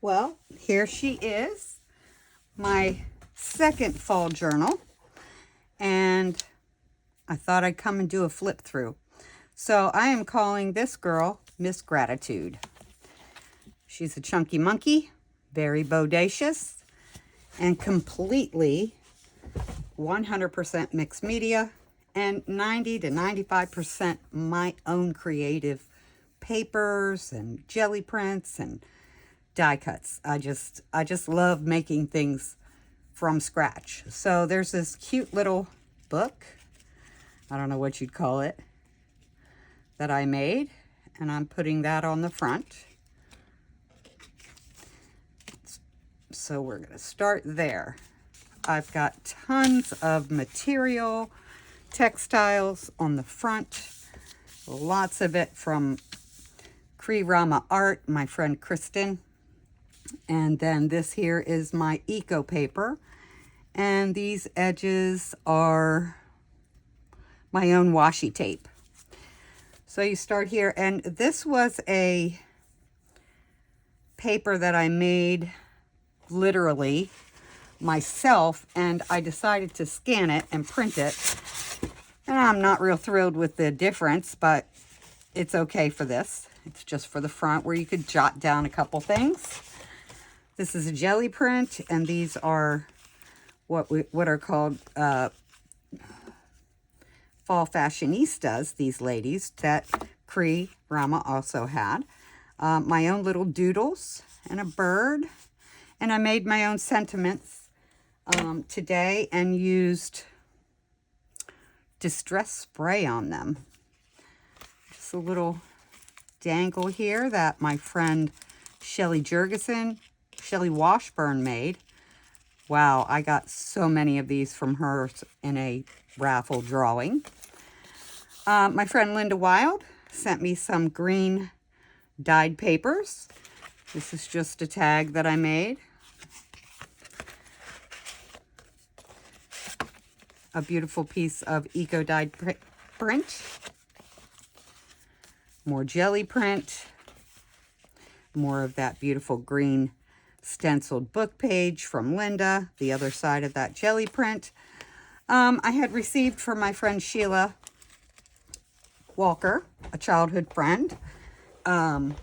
Well, here she is, my second fall journal, and I thought I'd come and do a flip through. So I am calling this girl Miss Gratitude. She's a chunky monkey, very bodacious, and completely 100% mixed media and 90 to 95% my own creative papers and jelly prints and die cuts. I just love making things from scratch. So there's this cute little book, I don't know what you'd call it, that I made, and I'm putting that on the front. So we're going to start there. I've got tons of material, textiles on the front, lots of it from Rama Art, my friend Kristen. And then this here is my eco paper, and these edges are my own washi tape. So you start here, and this was a paper that I made literally myself, and I decided to scan it and print it, and I'm not real thrilled with the difference, but it's okay for this. It's just for the front where you could jot down a couple things. This is a jelly print, and these are what are called fall fashionistas, these ladies that Rama also had. My own little doodles and a bird, and I made my own sentiments today and used distress spray on them. Just a little dangle here that my friend Shelly Washburn made. Wow, I got so many of these from her in a raffle drawing. My friend Linda Wild sent me some green dyed papers. This is just a tag that I made. A beautiful piece of eco dyed print. More jelly print. More of that beautiful green stenciled book page from Linda, the other side of that jelly print. I had received from my friend Sheila Walker, a childhood friend, some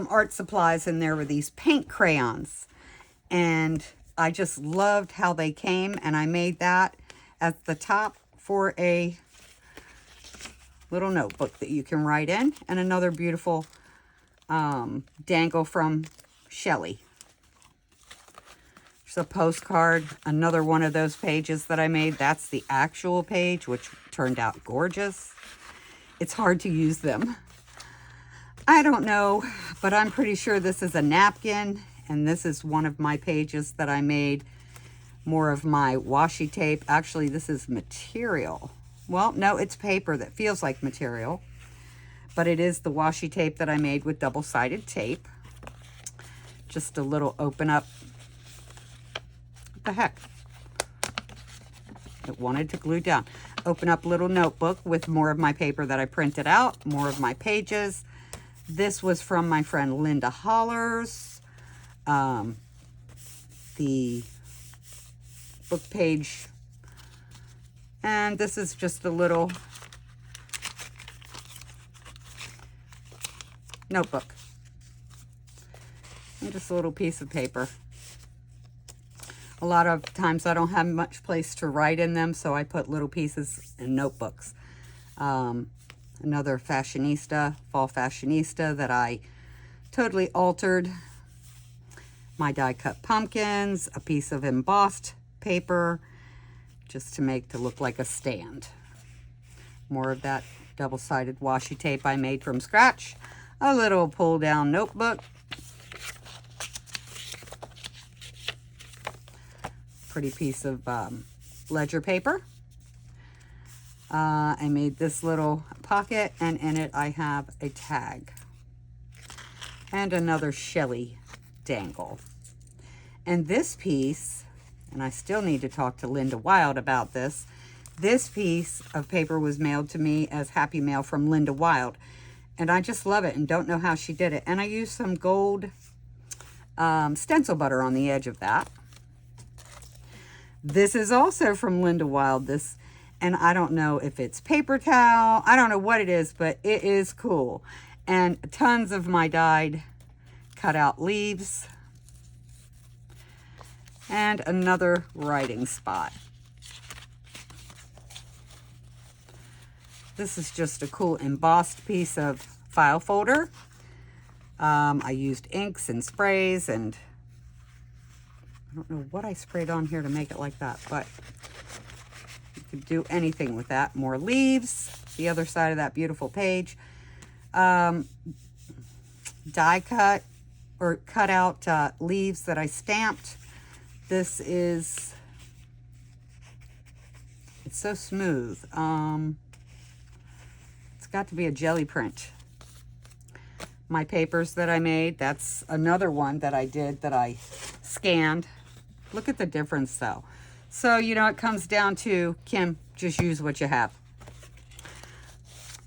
art supplies, and there were these paint crayons, and I just loved how they came, and I made that at the top for a little notebook that you can write in, and another beautiful dangle from Shelly. There's a postcard, another one of those pages that I made. That's the actual page, which turned out gorgeous. It's hard to use them. I don't know, but I'm pretty sure this is a napkin, and this is one of my pages that I made. More of my washi tape. Actually, this is material. Well, no, it's paper that feels like material, but it is the washi tape that I made with double-sided tape. Just a little open up. What the heck? It wanted to glue down. Open up little notebook with more of my paper that I printed out, more of my pages. This was from my friend Linda Hollers. The book page. And this is just a little notebook. And just a little piece of paper. A lot of times I don't have much place to write in them, so I put little pieces in notebooks. Another fashionista, fall fashionista that I totally altered. My die cut pumpkins, a piece of embossed paper, just to make to look like a stand. More of that double-sided washi tape I made from scratch. A little pull-down notebook. Pretty piece of ledger paper. I made this little pocket, and in it I have a tag. And another Shelly dangle. And this piece, and I still need to talk to Linda Wild about this, this piece of paper was mailed to me as Happy Mail from Linda Wild. And I just love it and don't know how she did it. And I used some gold stencil butter on the edge of that. This is also from Linda Wild. And I don't know if it's paper towel. I don't know what it is, but it is cool. And tons of my dyed cut out leaves. And another writing spot. This is just a cool embossed piece of file folder. I used inks and sprays, and I don't know what I sprayed on here to make it like that, but you could do anything with that. More leaves, the other side of that beautiful page. Die cut or cut out leaves that I stamped. This is, it's so smooth. It's got to be a jelly print. My papers that I made, that's another one that I did that I scanned. Look at the difference though. So, you know, it comes down to, Kim, just use what you have.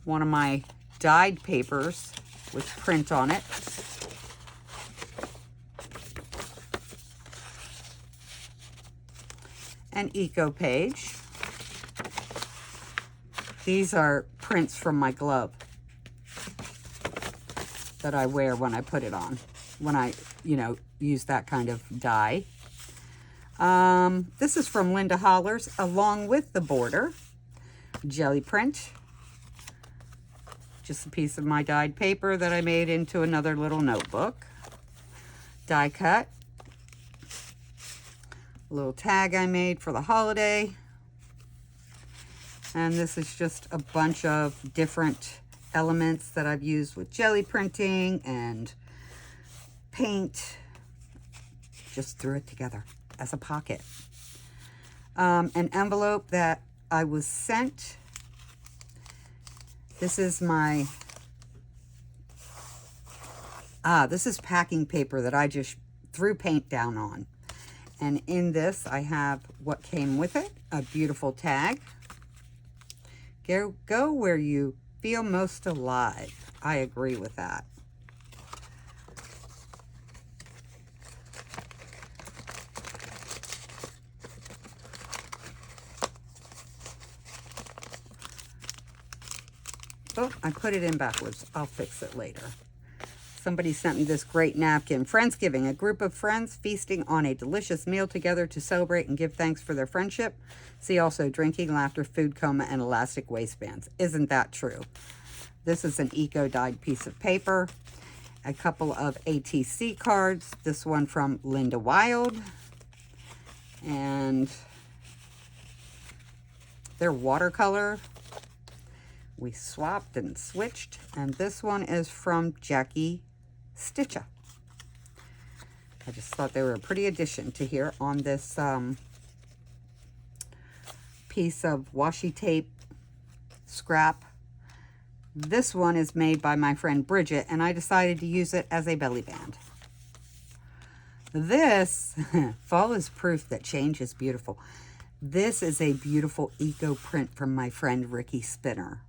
One of my dyed papers with print on it. An eco page. These are prints from my glove that I wear when I put it on, when I, you know, use that kind of dye. This is from Linda Holler's, along with the border. Jelly print. Just a piece of my dyed paper that I made into another little notebook. Die cut. A little tag I made for the holiday. And this is just a bunch of different elements that I've used with jelly printing and paint. Just threw it together as a pocket. An envelope that I was sent. This is my, this is packing paper that I just threw paint down on. And in this, I have what came with it, a beautiful tag. Go where you feel most alive. I agree with that. Oh, I put it in backwards. I'll fix it later. Somebody sent me this great napkin. Friendsgiving, a group of friends feasting on a delicious meal together to celebrate and give thanks for their friendship. See also drinking, laughter, food coma, and elastic waistbands. Isn't that true? This is an eco-dyed piece of paper. A couple of ATC cards. This one from Linda Wild. And they're watercolor. We swapped and switched. And this one is from Jackie Stitcha. I just thought they were a pretty addition to here on this piece of washi tape scrap. This one is made by my friend Bridget, and I decided to use it as a belly band. This, fall is proof that change is beautiful. This is a beautiful eco print from my friend Ricky Spinner.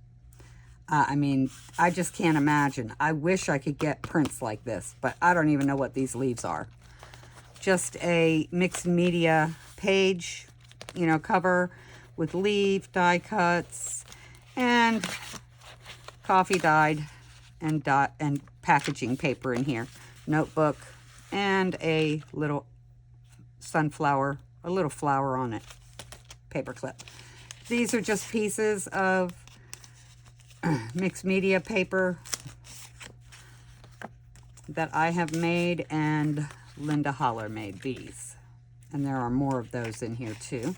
I mean, I just can't imagine. I wish I could get prints like this, but I don't even know what these leaves are. Just a mixed media page, you know, cover with leaf, die cuts, and coffee dyed and packaging paper in here. Notebook and a little sunflower, a little flower on it. Paper clip. These are just pieces of mixed media paper that I have made, and Linda Holler made these. And there are more of those in here too.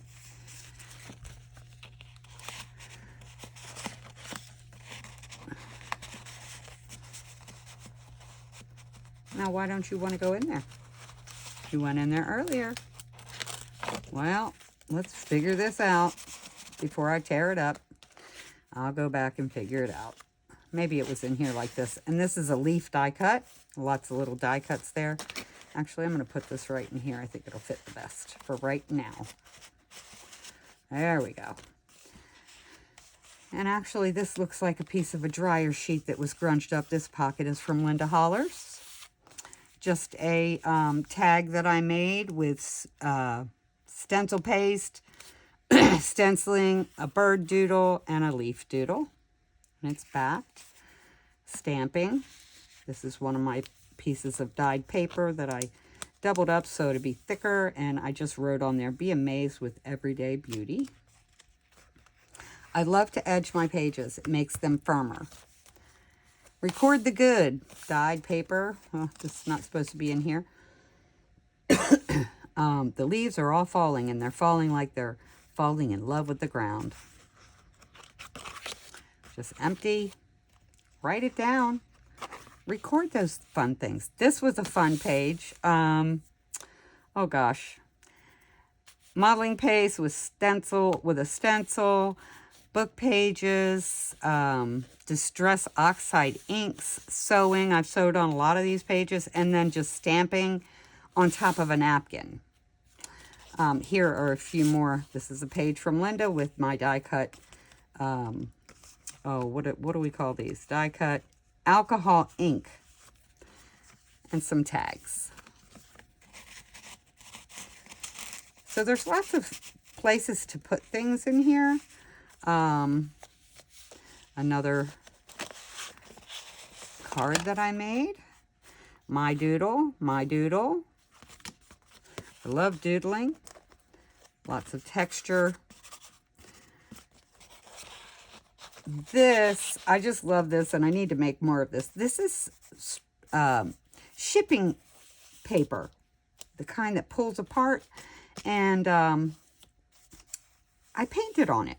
Now, why don't you want to go in there? You went in there earlier. Well, let's figure this out before I tear it up. I'll go back and figure it out. Maybe it was in here like this. And this is a leaf die cut. Lots of little die cuts there. Actually, I'm going to put this right in here. I think it'll fit the best for right now. There we go. And actually, this looks like a piece of a dryer sheet that was grunged up. This pocket is from Linda Holler's. just a tag that I made with stencil paste, stenciling, a bird doodle, and a leaf doodle. And it's backed. Stamping. This is one of my pieces of dyed paper that I doubled up so to be thicker, and I just wrote on there, "Be amazed with everyday beauty." I love to edge my pages. It makes them firmer. Record the good. Dyed paper. Oh, this is not supposed to be in here. The leaves are all falling, and they're falling like they're falling in love with the ground. Just empty. Write it down. Record those fun things. This was a fun page. Oh gosh. Modeling paste with a stencil, book pages, distress oxide inks, sewing. I've sewed on a lot of these pages, and then just stamping on top of a napkin. Here are a few more. This is a page from Linda with my die cut. What do we call these? Die cut alcohol ink and some tags. So there's lots of places to put things in here. Another card that I made. My doodle, my doodle. I love doodling. Lots of texture. This, I just love this, and I need to make more of this. This is shipping paper, the kind that pulls apart, and I painted on it.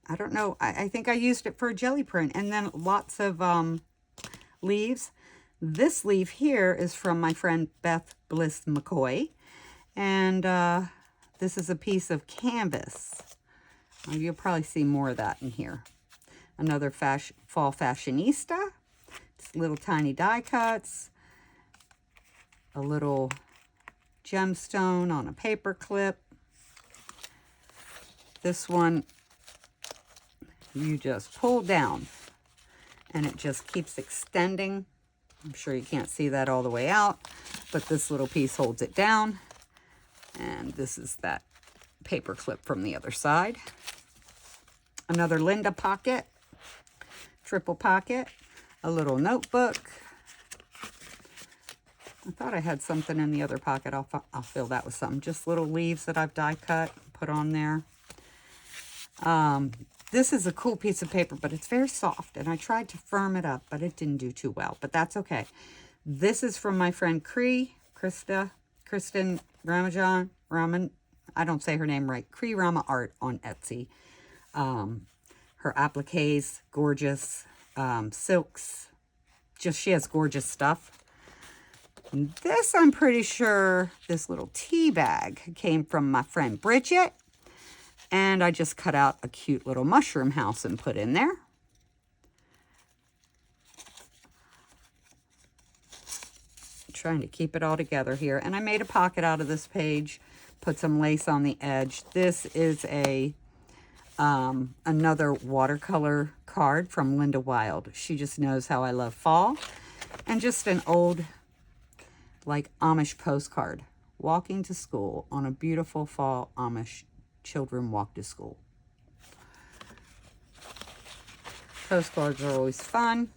I don't know, I think I used it for a jelly print, and then lots of leaves. This leaf here is from my friend Beth Bliss McCoy, and this is a piece of canvas. You'll probably see more of that in here. Another fall fashionista. Just little tiny die cuts. A little gemstone on a paper clip. This one, you just pull down, and it just keeps extending. I'm sure you can't see that all the way out, but this little piece holds it down. And this is that paper clip from the other side. Another Linda pocket, triple pocket, a little notebook. I thought I had something in the other pocket. I'll fill that with something. Just little leaves that I've die cut, put on there. This is a cool piece of paper, but it's very soft, and I tried to firm it up, but it didn't do too well, but that's okay. This is from my friend Kristen Raman. I don't say her name right. Cree Rama Art on Etsy. Her appliques, gorgeous, silks. Just, she has gorgeous stuff. And this, I'm pretty sure, this little tea bag came from my friend Bridget. And I just cut out a cute little mushroom house and put in there. Trying to keep it all together here. And I made a pocket out of this page, put some lace on the edge. This is a another watercolor card from Linda Wild. She just knows how I love fall. And just an old, like, Amish postcard. Walking to school on a beautiful fall Amish children walk to school. Postcards are always fun.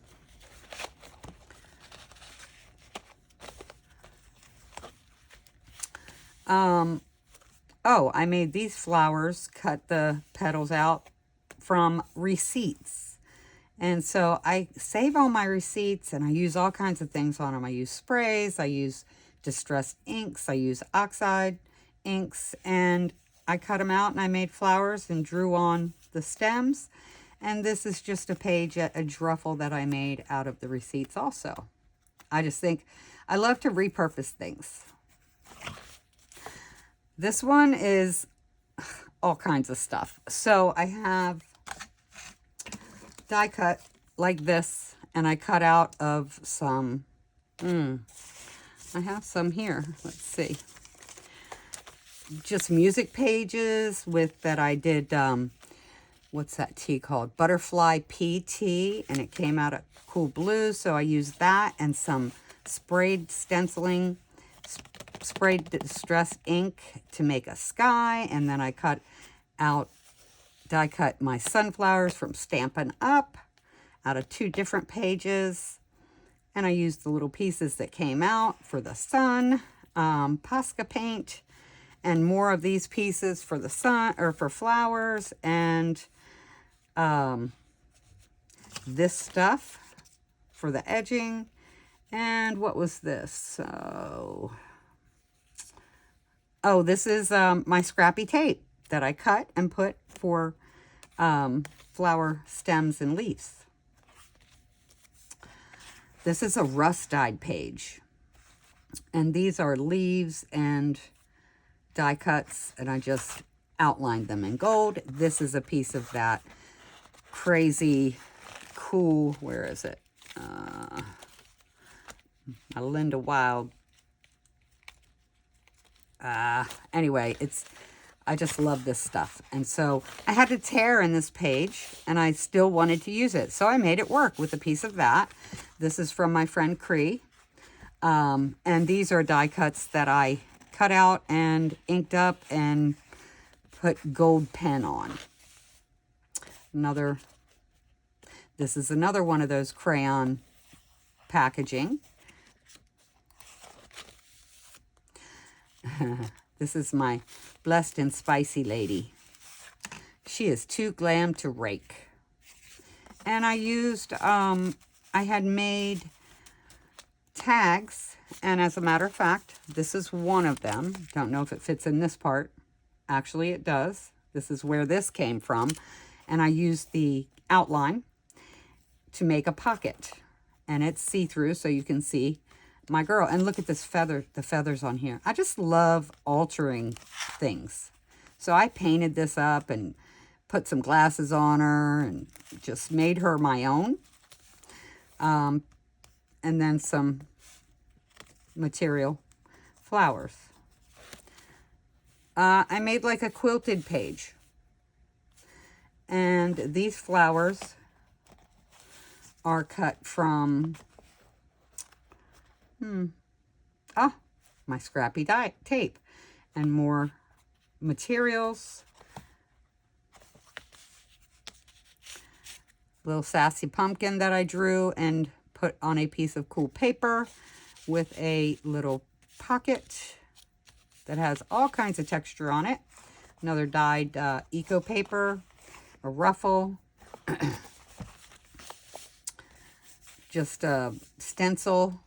Oh, I made these flowers, cut the petals out from receipts. And so I save all my receipts, and I use all kinds of things on them. I use sprays, I use distressed inks, I use oxide inks, and I cut them out and I made flowers and drew on the stems. And this is just a page, a druffle that I made out of the receipts also. I just think I love to repurpose things. This one is all kinds of stuff. So I have die cut like this, and I cut out of some, I have some here. Let's see. Just music pages with that I did, what's that tea called? Butterfly pea tea, and it came out a cool blue, so I used that and some sprayed stenciling, sprayed distress ink to make a sky, and then I die cut my sunflowers from Stampin' Up! Out of 2 different pages. And I used the little pieces that came out for the sun, Posca paint, and more of these pieces for the sun, or for flowers, and this stuff for the edging. And what was this? So, oh, this is my scrappy tape that I cut and put for flower stems and leaves. This is a rust dyed page, and these are leaves and die cuts, and I just outlined them in gold. This is a piece of that crazy cool, where is it? A Linda Wild. Anyway, I just love this stuff. And so I had a tear in this page, and I still wanted to use it. So I made it work with a piece of that. This is from my friend Cree. And these are die cuts that I cut out and inked up and put gold pen on. This is another one of those crayon packaging. This is my Blessed and Spicy lady. She is too glam to rake. And I used, I had made tags, and as a matter of fact, this is one of them. Don't know if it fits in this part. Actually, it does. This is where this came from. And I used the outline to make a pocket. And it's see-through, so you can see my girl. And look at this feather, the feathers on here. I just love altering things. So I painted this up and put some glasses on her and just made her my own. And then some material flowers. I made like a quilted page. And these flowers are cut from my scrappy tape, and more materials. Little sassy pumpkin that I drew and put on a piece of cool paper with a little pocket that has all kinds of texture on it. Another dyed eco paper, a ruffle, just a stencil.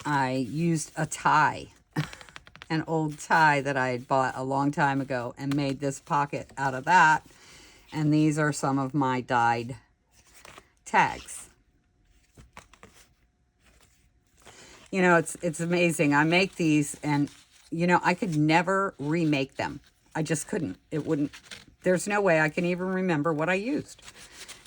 I used a tie, an old tie that I had bought a long time ago, and made this pocket out of that. And these are some of my dyed tags. You know, it's amazing. I make these, and, you know, I could never remake them. I just couldn't. It wouldn't. There's no way I can even remember what I used.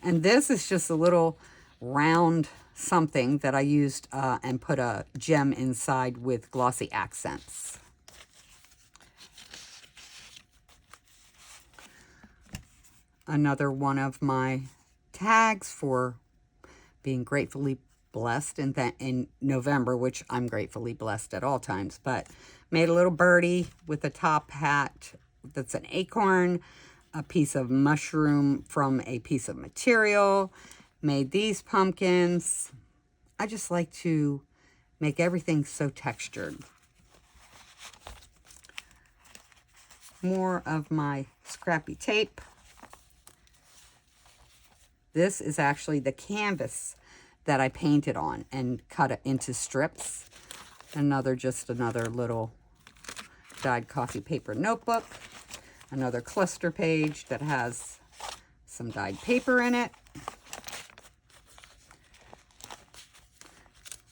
And this is just a little round something that I used and put a gem inside with glossy accents. Another one of my tags for being gratefully blessed in November, which I'm gratefully blessed at all times, but made a little birdie with a top hat that's an acorn, a piece of mushroom from a piece of material, made these pumpkins. I just like to make everything so textured. More of my scrappy tape. This is actually the canvas that I painted on and cut it into strips. Just another little dyed coffee paper notebook. Another cluster page that has some dyed paper in it.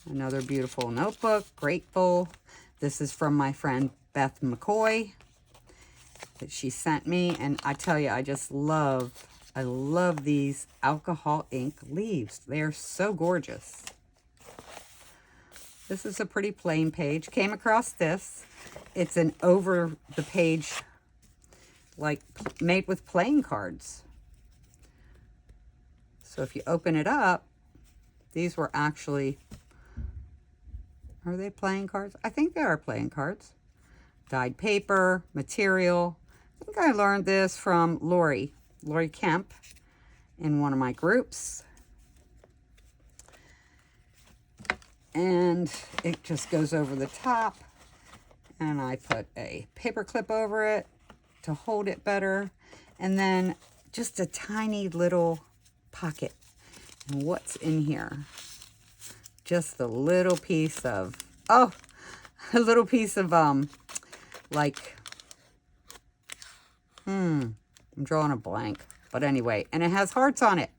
Another beautiful notebook, grateful. This is from my friend Beth McCoy that she sent me. And I tell you, I love these alcohol ink leaves. They're so gorgeous. This is a pretty plain page. Came across this. It's an over the page, like made with playing cards. So if you open it up, These were actually, are they playing cards? I think they are playing cards. Dyed paper, material. I think I learned this from Lori Kemp in one of my groups. And it just goes over the top. And I put a paper clip over it to hold it better. And then just a tiny little pocket. And what's in here? Just a little piece of, a little piece of, like, I'm drawing a blank. But anyway, and it has hearts on it.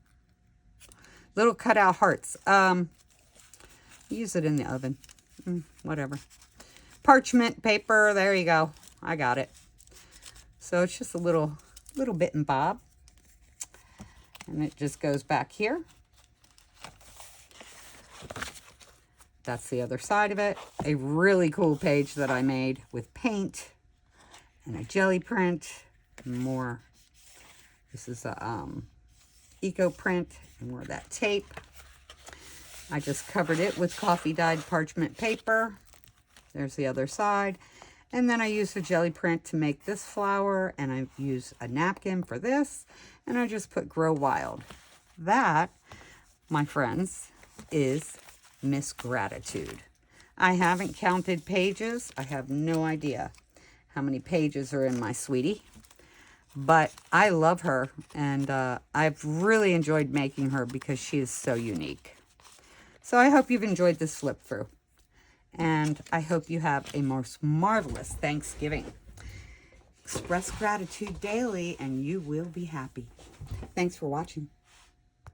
Little cutout hearts. Use it in the oven. Whatever. Parchment paper. There you go. I got it. So it's just a little bit and bob. And it just goes back here. That's the other side of it. A really cool page that I made with paint and a jelly print. More. This is a eco print and more of that tape. I just covered it with coffee dyed parchment paper. There's the other side. And then I used a jelly print to make this flower, and I use a napkin for this, and I just put Grow Wild. That, my friends, is Miss Gratitude. I haven't counted pages. I have no idea how many pages are in my sweetie, but I love her, and I've really enjoyed making her because she is so unique. So I hope you've enjoyed this flip through. And I hope you have a most marvelous Thanksgiving. Express gratitude daily and you will be happy. Thanks for watching.